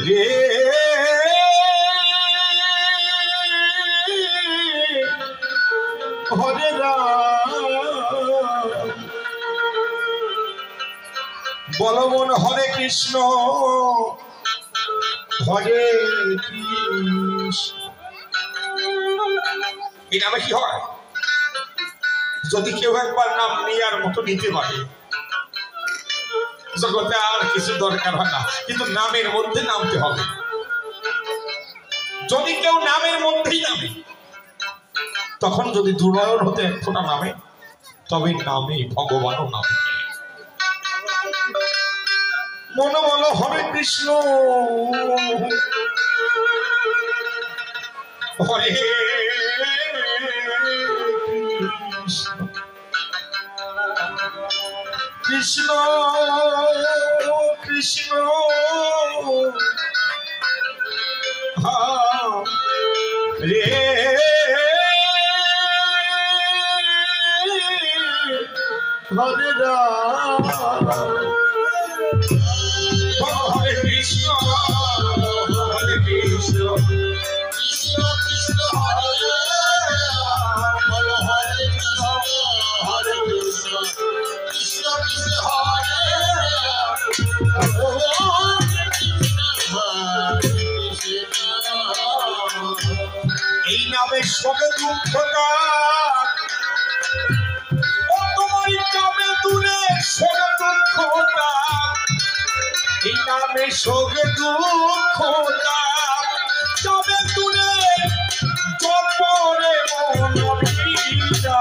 রে হরে রাম বল মন হরে কৃষ্ণ হরে কৃষ্ণ। এই নামে কি হয়? যদি কেউ একবার নাম নেওয়ার মতো নিতে পারে জগতে আর কিছু দরকার হয় না, কিন্তু নামের মধ্যে নামতে হবে। যদি কেউ নামের মধ্যেই নামে, তখন যদি দুর্নয়ন হতে এক ফোঁটা নামে, তবে নামে ভগবানও নামে। মন বল হরে কৃষ্ণ হরে কৃষ্ণ কৃষ্ণ রে হরে রাম হরে কৃষ্ণ হরে কৃষ্ণ কৃষ্ণ কৃষ্ণ হরে হরে কৃষ্ণ হরে কৃষ্ণ কৃষ্ণ কৃষ্ণ হরে এই নামে শোকে দুঃখ তোমার নামে দূরে শোকে দুঃখ, এই নামে শোকে দুঃখ যাবে দূরে জপরে মন পীড়া।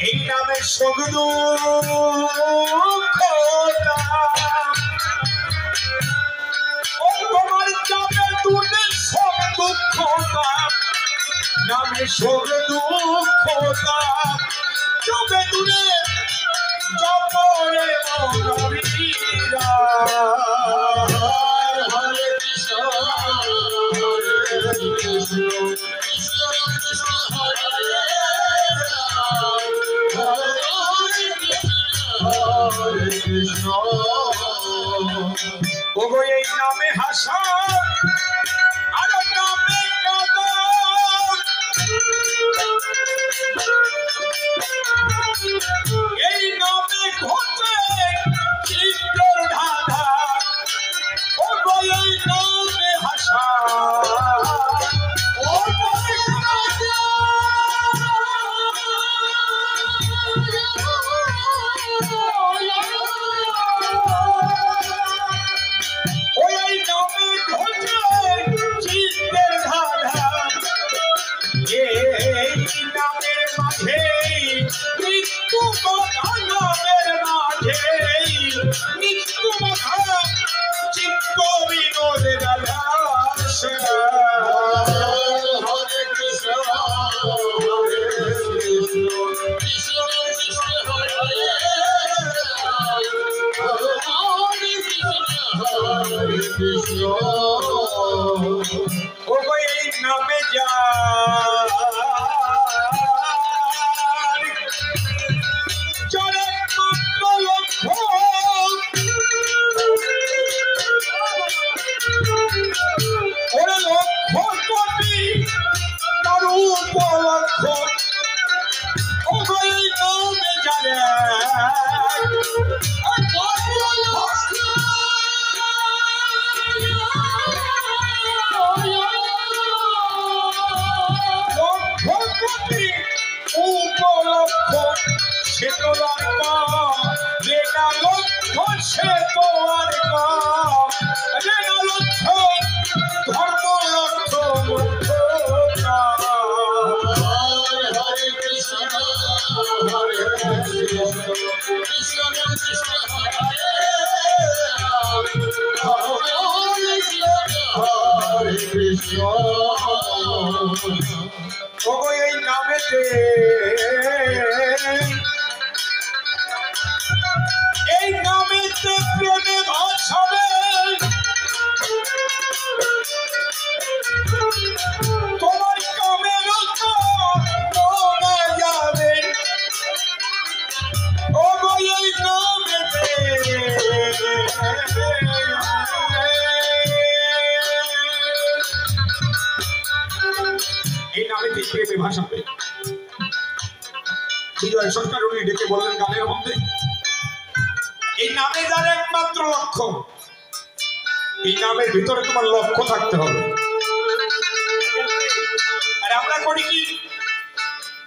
এই নামে শোক দুঃখ তোমার যাবে দূরে শোক দুঃখ নামে শোক দুঃখ যাবে দূরে জপরে মন পীড়া। হরে কৃষ্ণ হরে কৃষ্ণ কৃষ্ণ কৃষ্ণ হরে হরে কৃষ্ণ। ওগো এই নামে হাসা আর নামে কাঁদা, এই নামে ঘটে চিত্তর ধাঁধা। ওগো এই নামে হাসা এই নামে যা চরে মাত্র লক্ষ ওরে লক্ষ কোটি তার উপলক্ষ। এই নামে যারে উপলক্ষ সে তো আর যেটা লক্ষ্য সে তো আর যেটা লক্ষ্য ধর্ম লক্ষ্য হরে কৃষ্ণ হরে কৃষ্ণ কৃষ্ণ কৃষ্ণ হরে কৃষ্ণ। ওগো এই নামেতে প্রেমে ভাষাবে ভাষাতে বিজয় সরকার উনি ডেকে বললেন গানের মধ্যে, এই নামে যার একমাত্র লক্ষ্য, এই নামের ভিতরে তোমার লক্ষ্য থাকতে হবে। আর আমরা করি কি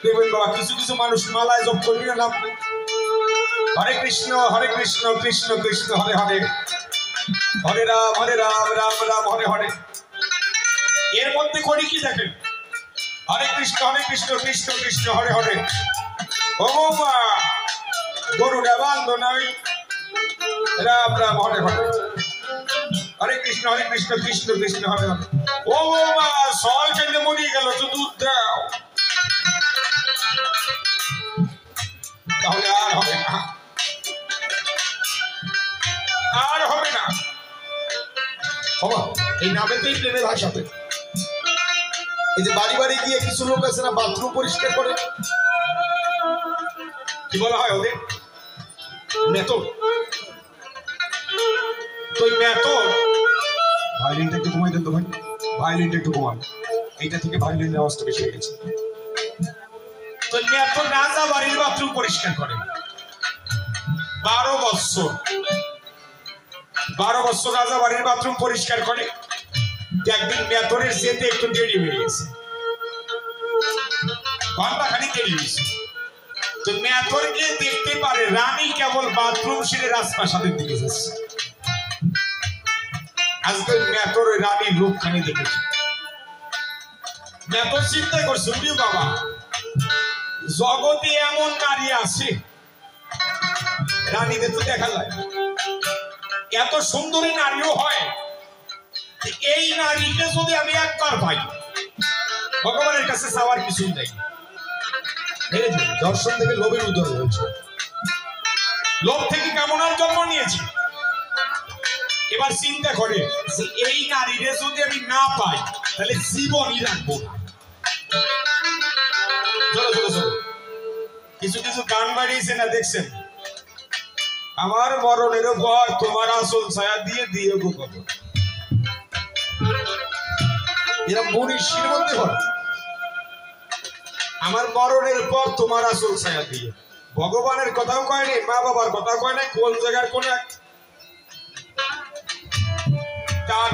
দেখবেন বাবা, কিছু কিছু মানুষ মালায় জপ করি না, নাম হরে কৃষ্ণ কৃষ্ণ কৃষ্ণ হরে হরে, হরে রাম রাম রাম হরে হরে। এর মধ্যে করি কি দেখেন, হরে কৃষ্ণ কৃষ্ণ কৃষ্ণ হরে হরে, ও মা গরুড়া বান্ধ নাই, রাম রাম হরে হরে, হরে কৃষ্ণ কৃষ্ণ কৃষ্ণ হরে হরে। ও মা সল খেলে মরিয়ে গেল, তো দুধ দাও, তাহলে আর হবে না, আর হবে না। এই নামেতেই প্রেমের ভাষাতে। এই যে বাড়ি বাড়ি গিয়ে কিছু লোক আছে না, বাথরুম পরিষ্কার করে, কি বলা হয় ওদের, মেথর। তো মেথর, ভায়োলিনটা একটু কমাই দেন তো ভাই, ভায়োলিনটা একটু কমান, এইটা থেকে ভায়োলিনের আওয়াজটা বেশি হয়ে গেছে। তো মেথর রাজা বাড়ির বাথরুম পরিষ্কার করে 12 বছর রাজা বাড়ির বাথরুম পরিষ্কার করে। একদিন মেথরের যেতে একটু দেরি হয়ে গেছে, ঘন্টাখানিক দেরি হয়েছে। তো মেথরকে দেখতে পারে রানী কেবল বাথরুম সেরে রাজপ্রাসাদের দিকে যাচ্ছে। আজকে মেথর ওই রানীর রূপখানি দেখেছে। মেথর চিন্তা করছে, বাবা জগতে এমন নারী আছে, রানীদের তো দেখা যায়, এত সুন্দরী নারীও হয়, এই নারীকে যদি আমি একবার পাই, ভগবানের কাছে চাওয়ার কিছুই নেই। দর্শন থেকে লোভের উদয় হয়েছে, লোভ থেকে কামনার জন্ম নিয়েছি। এবার চিন্তা করে যে এই নারীরে যদি আমি না পাই, তাহলে জীবনই রাখবো না। কিছু কিছু গান বাড়িয়েছে না, দেখছেন, আমার মরণের পর তোমার আসল ছায়া দিয়ে দিয়ে গো কত, এরা মনীষীর মধ্যে হয়, আমার মরণের পর তোমার আসল ছায়া দিয়ে। ভগবানের কথাও কয় নাই, মা বাবার কথাও কয় নাই, কোন জায়গার কোন এক গান।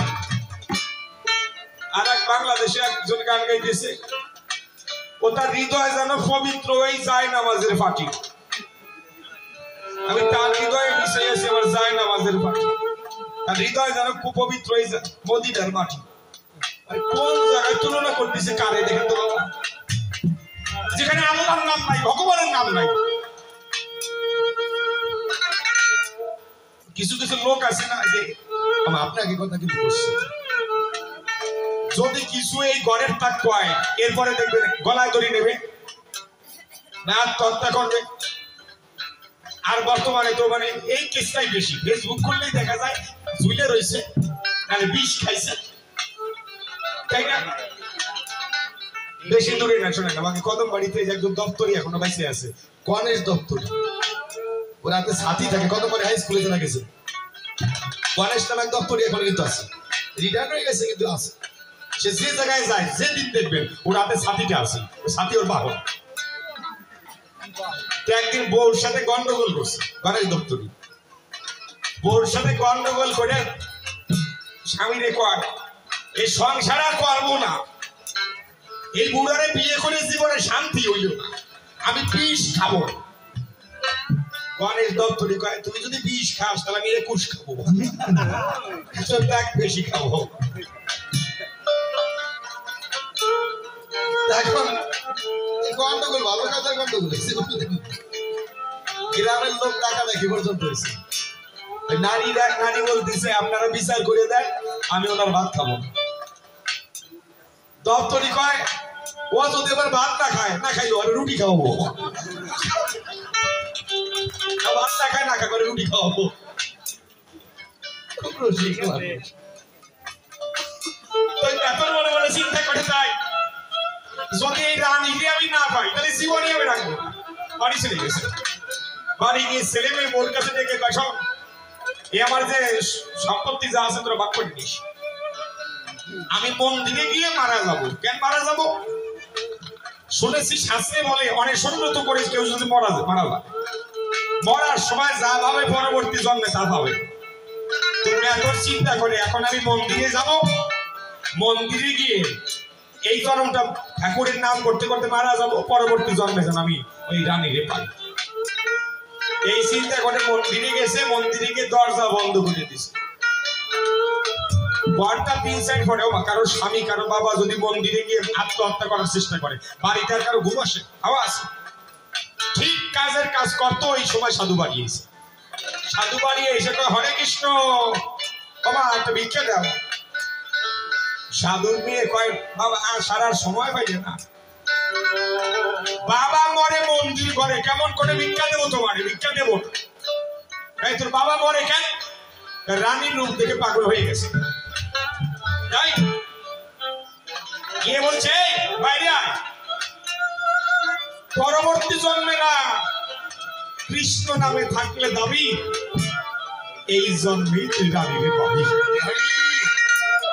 আর এক বাংলাদেশে একজন গান গাইতেছে, ও তার হৃদয় যেন পবিত্র হয়ে যায় নামাজের ফাঁকি। আমি তার হৃদয়ে মিশে আছি আমার যায় নামাজের ফাঁকি, তার হৃদয় যেন কুপবিত্র হয়ে যায় মদিনার মাটি। কোন জায়গায় তুলনা করতেছে কারে দেখেন তো বাবা, যেখানে আল্লাহর নাম নাই, ভগবানের নাম নাই। কিছু কিছু লোক আছে না, যে আপনাকে কথা কিন্তু বলছি, যদি কিছু এই ঘরের তাক কয়, এরপরে দেখবেন গলায় দড়ি নেবে না, আত্মহত্যা করবে। আর বর্তমানে তো মানে এই কেসটাই বেশি, ফেসবুক করলেই দেখা যায় ঝুলে রয়েছে, নাহলে বিষ খাইছে, তাই না? বেশি দূরে না, শোনেন আমাকে কদম বাড়িতে একজন দপ্তরি এখনো বাইসে আছে, গণেশ দপ্তরি, ওর হাতে সাথী থাকে, কদম বাড়ি হাই স্কুলে জানা গেছে, গণেশ নামে দপ্তরি এখন কিন্তু আছে, রিটায়ার হয়ে গেছে কিন্তু আছে। সে যে জায়গায় যায়, যেদিন দেখবেন ওর হাতে সাথীটা আছে, সাথী ওর বাহন। একদিন বউর সাথে গন্ডগোল করছে গণেশ দপ্তরি, বউর সাথে গন্ডগোল করে স্বামীরে কয়, এই সংসার আর করবো না, এই বুড়ারে বিয়ে করে জীবনে শান্তি হইল না, আমি বিষ খাবো। গণেশ দপ্তরি কয়, তুমি যদি বিষ খাস তাহলে আমি 21 খাবো, বেশি খাবো। এখন গন্ডগোল ভালো কাজের গন্ডগোল, গ্রামের লোক টাকা দেখি পর্যন্ত হয়েছে। নারী বলতেছে আপনারা বিচার করে দেন, আমি ওনার ভাত খাবো। দপ্তরি কয়, ও যদি এবার ভাত না খায়, না খাইলো আর রুটি খাওয়াবো, ভাত না খায় না খা করে রুটি খাওয়াবো। খুব রসিক মানুষ। এখন মনে মনে চিন্তা করে তাই, যদি এই রানীকে আমি না পাই, তাহলে জীবনে আমি রাখবো না। বাড়ি চলে গেছে, বাড়ি গিয়ে ছেলে মেয়ে বোর কাছে ডেকে কয়, সব এই আমার যে সম্পত্তি যা আছে তোরা ভাগ করে নিস, আমি মন্দিরে গিয়ে মারা যাবো। কেন মারা যাবো? শুনেছি শাস্ত্রে বলে অনেক অনুরত করে কেউ যদি মারা যায় মরার সময় যা ভাবে পরবর্তী জন্মে তা ভাবে। তুমি এত চিন্তা করে এখন আমি মন্দিরে যাব, মন্দিরে গিয়ে এই জন্মটা ঠাকুরের নাম করতে করতে মারা যাব, পরবর্তী জন্মে যেন আমি ওই রানীরে পাই। এই চিন্তা করে মন্দিরে গেছে, মন্দিরে গিয়ে দরজা বন্ধ করে দিছে। ঘরটা 3 সাইড করে কারো স্বামী কারো বাবা যদি মন্দিরে গিয়ে আত্মহত্যা করার চেষ্টা করে, বাড়িতে আর কারো ঘুম আসে, হাওয়া আসে, ঠিক কাজের কাজ করতো। ওই সময় সাধু বাড়িয়েছে, সাধু বাড়িয়ে এসে কয় হরে কৃষ্ণ, বাবা একটা ভিক্ষা দাও। সাধুর মেয়ে কয় বাবা আর সারার সময় পাইলে না, বাবা মরে মন্দির করে, কেমন করে ভিক্ষা দেবো তোমারে, ভিক্ষা দেবো তাই তোর বাবা মরে কেন? রানীর রূপ দেখে পাগল হয়ে গেছে। তাই কে বলছে বাইরে আয়, পরবর্তী জন্মে না কৃষ্ণ নামে থাকলে দাবি এই জন্মেই তুই রানীরে পাবি।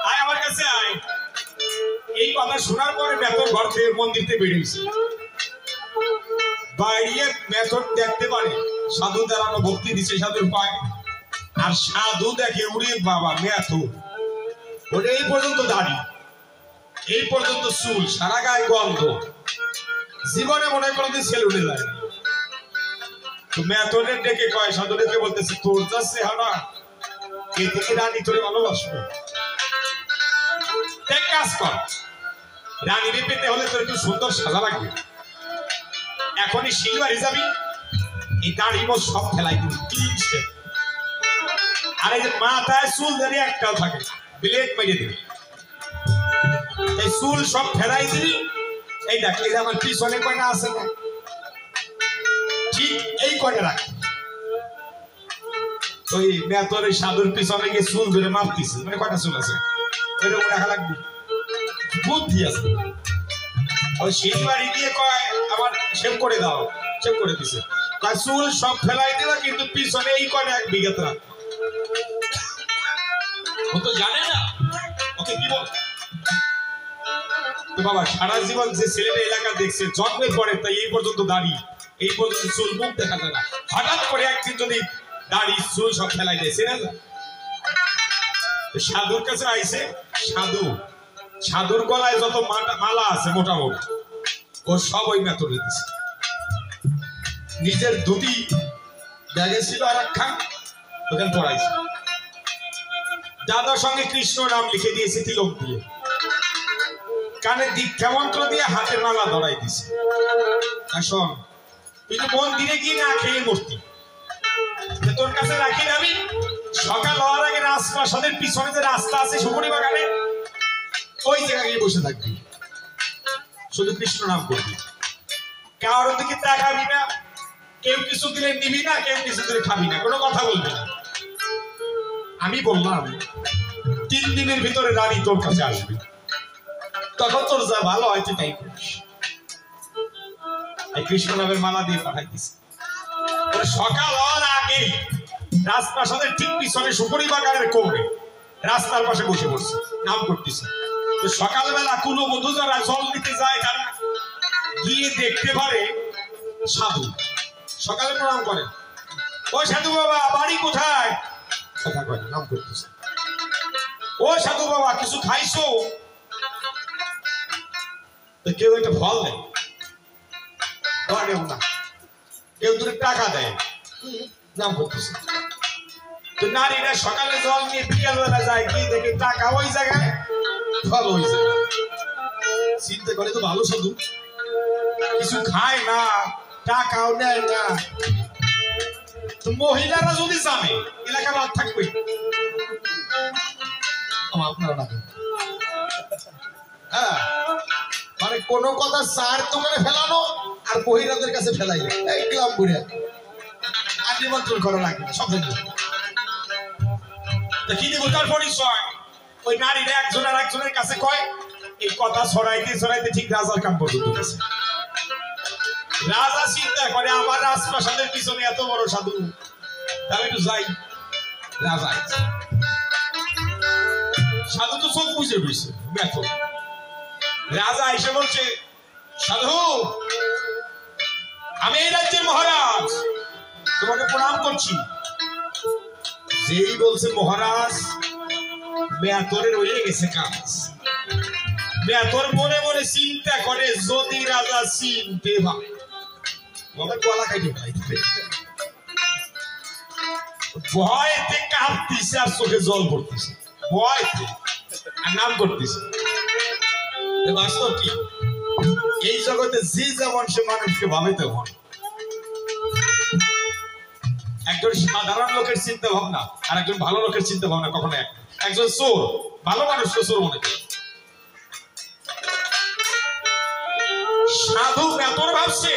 আয় আমার কাছে আয়। এই কথা শোনার পরে মেথর ঘর থেকে মন্দিরতে বেরিয়েছে, বাইরে মেথর দেখতে পারে সাধু দাঁড়ানো, ভক্তি দিচ্ছে সাধুর পায়, আর সাধু দেখে উড়ে বাবা মেথর, ওটা এই পর্যন্ত দাড়ি, এই পর্যন্ত চুল, সারা গায়ে গন্ধ, জীবনে মনে কোনোদিন সেলুনে যায় না। তো মেথরের ডেকে কয়, সাধু ডেকে বলতেছে তোর যা চেহারা এই থেকে রানী তোরে ভালোবাসবে, এক কাজ কর, রানীরে পেতে হলে তোর একটু সুন্দর সাজা লাগবে, এখনই শিলবাড়ি যাবি, এই দাড়ি মোট সব ফেলাই দিবি, ক্লিন শেভ, আর এই যে মাথায় চুল দাঁড়িয়ে একটাও থাকে ব্লেড মেরে দিবি, এই চুল সব ফেলাই দিবি। এই দেখ এই যে আমার পিছনে কয়টা আছে না, ঠিক এই কয়টা রাখ। ওই মেথর ওই সাধুর পিছনে গিয়ে চুল ধরে মাপতিছে, মানে কয়টা চুল আছে এরকম রাখা লাগবে, বুদ্ধি আছে। ওই শিলবাড়ি দিয়ে কয় আমার শেভ করে দাও, শেভ করে দিছে, কয় চুল সব ফেলাই দেবা কিন্তু পিছনে এই কয়টা 1 বিঘা রাখ। ও তো জানে না ওকে কি বল। তো বাবা সারা জীবন যে ছেলেটা এলাকা দেখছে জন্মের পরে, তাই এই পর্যন্ত দাড়ি, এই পর্যন্ত চুল, মুখ দেখা যায় না, হঠাৎ করে একদিন যদি দাড়ি চুল সব ফেলাই দেয় সেটা সাধুর কাছে আইছে। সাধুর গলায় যত মালা আছে মোটামুটি ও সব ওই মেথর দিচ্ছে, নিজের দুটি ব্যাগে ছিল আর একখান ওখানে পড়াইছে, দাদার সঙ্গে কৃষ্ণ নাম লিখে দিয়েছে তিলক দিয়ে, কানে দীক্ষা মন্ত্র দিয়ে হাতে মালা ধরাই দিছে। শোন কিন্তু মন্দিরে গিয়ে না খেয়ে মূর্তি তোর কাছে রাখি যাবি, সকাল হওয়ার আগে রাজপ্রাসাদের পিছনে যে রাস্তা আছে সুপুরি বাগানে, ওই জায়গায় গিয়ে বসে থাকবি, শুধু কৃষ্ণ নাম করবি, কারোর দিকে তাকাবি না, কেউ কিছু দিলে নিবি না, কেউ কিছু দিলে খাবি না, কোনো কথা বলবি না। আমি বললাম 3 দিনের ভিতরে রানী তোর কাছে আসবে, তখন তোর যা ভালো হয় তুই তাই করিস। এই কৃষ্ণ নামের মালা দিয়ে পাঠাই দিছে। সকাল হওয়ার আগে রাজপ্রাসাদের ঠিক পিছনে সুপুরি বাগানের কোমরে রাস্তার পাশে বসে পড়ছে, নাম করতেছে। তো সকালবেলা কোনো বন্ধু যারা জল নিতে যায় তারা গিয়ে দেখতে পারে সাধু সকালে প্রণাম করে, ও সাধু বাবা বাড়ি কোথায়, কথা কয় নাম করতেছে, ও সাধু বাবা কিছু খাইছো, তো কেউ একটা ফল দেয় না, কেউ দূরে টাকা দেয়, নাম করতেছে। তো নারীরা সকালে জল নিয়ে বিকেল বেলা যায়, কি দেখে টাকা ওই জায়গায়, ফল ওই জায়গায়, চিন্তা করে তো ভালো সাধু, কিছু খায় না, টাকাও নেয় না। তো মহিলারা যদি জানে এলাকা বাদ থাকবে, আপনারা না হ্যাঁ, মানে কোন কথা চার দোকানে ফেলানো আর মহিলাদের কাছে ফেলাইলে এই ক্লাব ঘুরে আর নিমন্ত্রণ করা লাগবে না, সব কি দেবো তার পরিচয়। ওই নারীরা একজন আর একজনের কাছে কয়, এই কথা ছড়াইতে ছড়াইতে ঠিক রাজার কান পর্যন্ত গেছে। রাজা চিন্তা করে আমার রাজপ্রাসাদের পিছনে এত বড় সাধু, আমি একটু যাই। রাজা সাধু তো চোখ বুঝে রয়েছে, রাজা এসে বলছে সাধু, আমি এই রাজ্যের মহারাজ, তোমাকে প্রণাম করছি। যেই বলছে মহারাজ, বেয়াতরের হয়ে গেছে কাজ। বেয়াতর মনে মনে চিন্তা করে, যদি রাজা চিনতে পারে গলা কাটি ফেলাইতে। ভয়তে কাঁপতেছে আর চোখে জল পড়তেছে, ভয়তে আর নাম করতেছে। বাস্তব কি, এই জগতে যে যেমন সে মানুষকে ভাবে তেমন। একজন সাধারণ লোকের চিন্তা ভাবনা আর একজন ভালো লোকের চিন্তা ভাবনা কখনো এক। একজন চোর ভালো মানুষকে চোর মনে করে। সাধু বেতর ভাবছে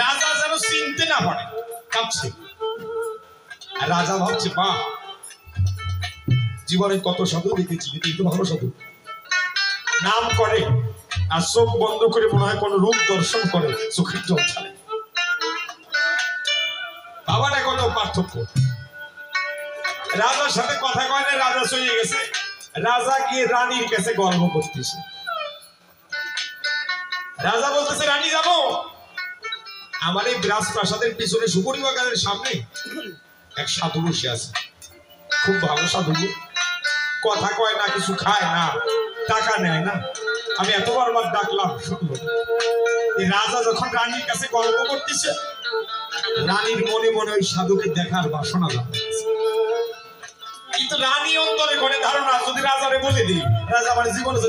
রাজা যেন চিনতে না পারে, কাঁপছে। রাজা ভাবছে, মা জীবনে কত সাধু দেখেছি, কিন্তু ভালো সাধু নাম করে আর চোখ বন্ধ করে মনে হয় কোন রূপ দর্শন করে, চোখের জল ছাড়ে। বাবার কত পার্থক্য। রাজার সাথে কথা কয় না, রাজা চলে গেছে। রাজা গিয়ে রানীর কাছে গল্প করতেছে। রাজা বলতেছে, রানী জানো, আমার এই রাজপ্রাসাদের পিছনে সুপুরি বাগানের সামনে এক সাধু বসে আছে, খুব ভালো সাধু, কথা কয় না, কিছু খায় না, টাকা নেয় না। আমি এতবার ডাকলাম শুনলো। রাজা যখন রানীর কাছে গল্প করতেছে, রানীর মনে মনে ওই সাধুকে দেখার বাসনা জন্মাচ্ছে। কিন্তু রানী অন্তরে করে ধারণা, যদি রাজারে বলে দিই, রাজা আমার জীবনে